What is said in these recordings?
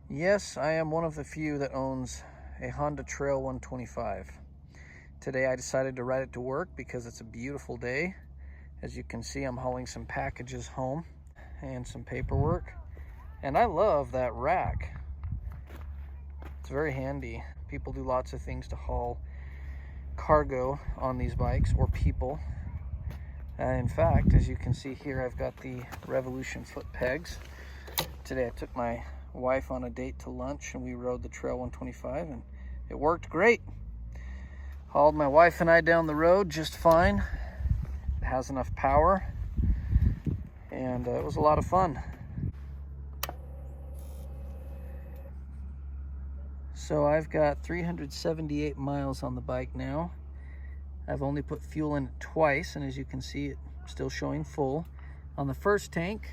Yes, I am one of the few that owns a Honda Trail125. Today I decided to ride it to work because it's a beautiful day. As you can see, I'm hauling some packages home and some paperwork. And I love that rack. It's very handy. People do lots of things to haul cargo on these bikes, or people. In fact, as you can see here, I've got the Revolution foot pegs. Today I took my wife on a date to lunch and we rode the Trail125 and it worked great. Hauled my wife and I down the road just fine. It has enough power and it was a lot of fun. So I've got 378 miles on the bike now. I've only put fuel in it twice, and as you can see, it's still showing full. On the first tank,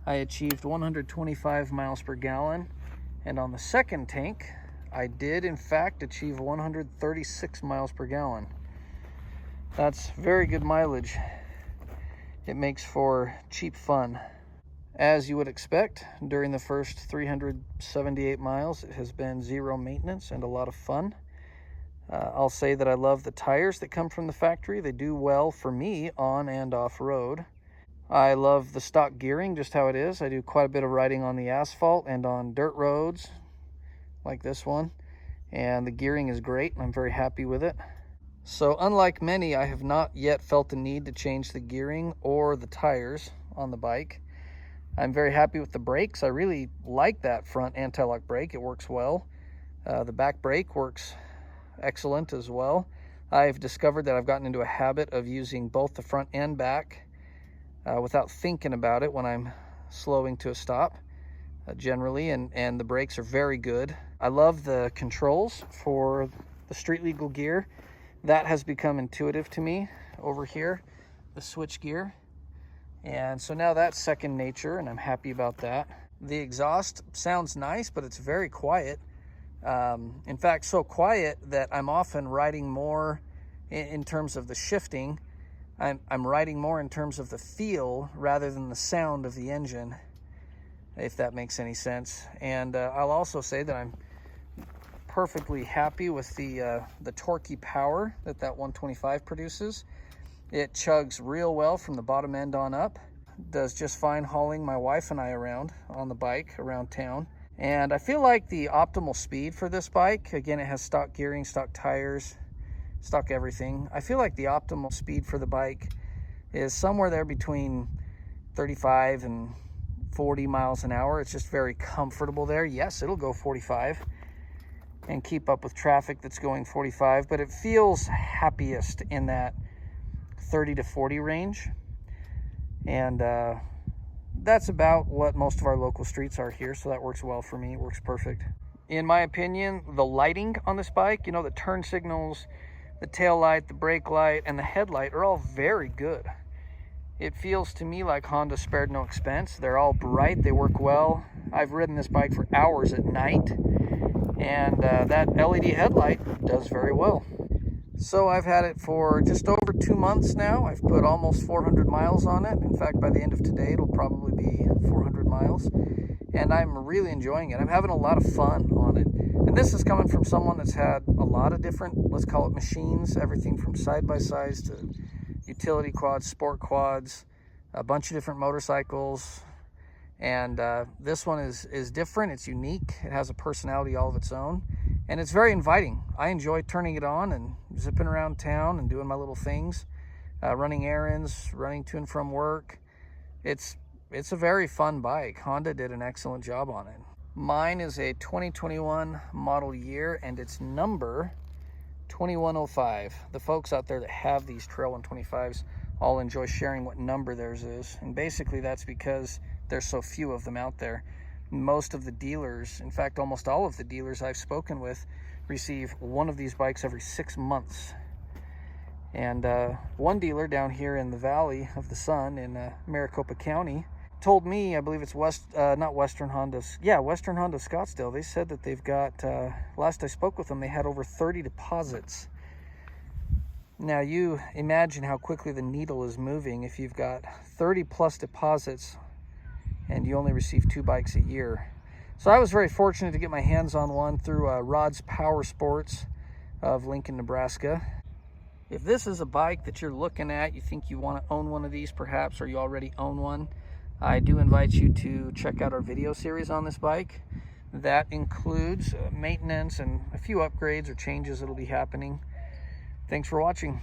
I achieved 125 miles per gallon, and on the second tank, I did in fact achieve 136 miles per gallon. That's very good mileage. It makes for cheap fun. As you would expect, during the first 378 miles, it has been zero maintenance and a lot of fun. I'll say that I love the tires that come from the factory. They do well for me on and off road. I love the stock gearing, just how it is. I do quite a bit of riding on the asphalt and on dirt roads like this one, and the gearing is great. I'm very happy with it. So unlike many, I have not yet felt the need to change the gearing or the tires on the bike. I'm very happy with the brakes. I really like that front anti-lock brake. It works well. The back brake works excellent as well. I've discovered that I've gotten into a habit of using both the front and back without thinking about it when I'm slowing to a stop generally, and the brakes are very good. I love the controls for the street legal gear. That has become intuitive to me over here, the switch gear. And so now that's second nature, and I'm happy about that. The exhaust sounds nice, but it's very quiet. In fact, so quiet that I'm often riding more in terms of the shifting. I'm riding more in terms of the feel rather than the sound of the engine, if that makes any sense. And I'll also say that I'm perfectly happy with the torquey power that 125 produces. It chugs real well from the bottom end on up. Does just fine hauling my wife and I around on the bike around town. And I feel like the optimal speed for this bike, again, it has stock gearing, stock tires, stock everything. I feel like the optimal speed for the bike is somewhere there between 35 and 40 miles an hour. It's just very comfortable there. Yes, it'll go 45 and keep up with traffic that's going 45, but it feels happiest in that 30 to 40 range. And that's about what most of our local streets are here, so that works well for me. It works perfect. In my opinion, the lighting on this bike, you know, the turn signals, the tail light, the brake light, and the headlight are all very good. It feels to me like Honda spared no expense. They're all bright, they work well. I've ridden this bike for hours at night, and that LED headlight does very well. So I've had it for just over 2 months now. I've put almost 400 miles on it. In fact, by the end of today, it'll probably be 400 miles. And I'm really enjoying it. I'm having a lot of fun on it. And this is coming from someone that's had a lot of different, let's call it machines, everything from side-by-sides to utility quads, sport quads, a bunch of different motorcycles. And this one is different. It's unique. It has a personality all of its own. And it's very inviting. I enjoy turning it on and zipping around town and doing my little things, running errands, running to and from work. It's a very fun bike. Honda did an excellent job on it. Mine is a 2021 model year, and it's number 2105. The folks out there that have these Trail125s all enjoy sharing what number theirs is. And basically that's because there's so few of them out there. Most of the dealers, in fact, almost all of the dealers I've spoken with, receive one of these bikes every 6 months. And one dealer down here in the Valley of the Sun in Maricopa County told me, I believe it's Western Honda Scottsdale. They said that they've got, last I spoke with them, they had over 30 deposits. Now you imagine how quickly the needle is moving if you've got 30 plus deposits and you only receive 2 bikes a year. So I was very fortunate to get my hands on one through Rod's Powersports of Lincoln, Nebraska. If this is a bike that you're looking at, you think you want to own one of these perhaps, or you already own one, I do invite you to check out our video series on this bike. That includes maintenance and a few upgrades or changes that'll be happening. Thanks for watching.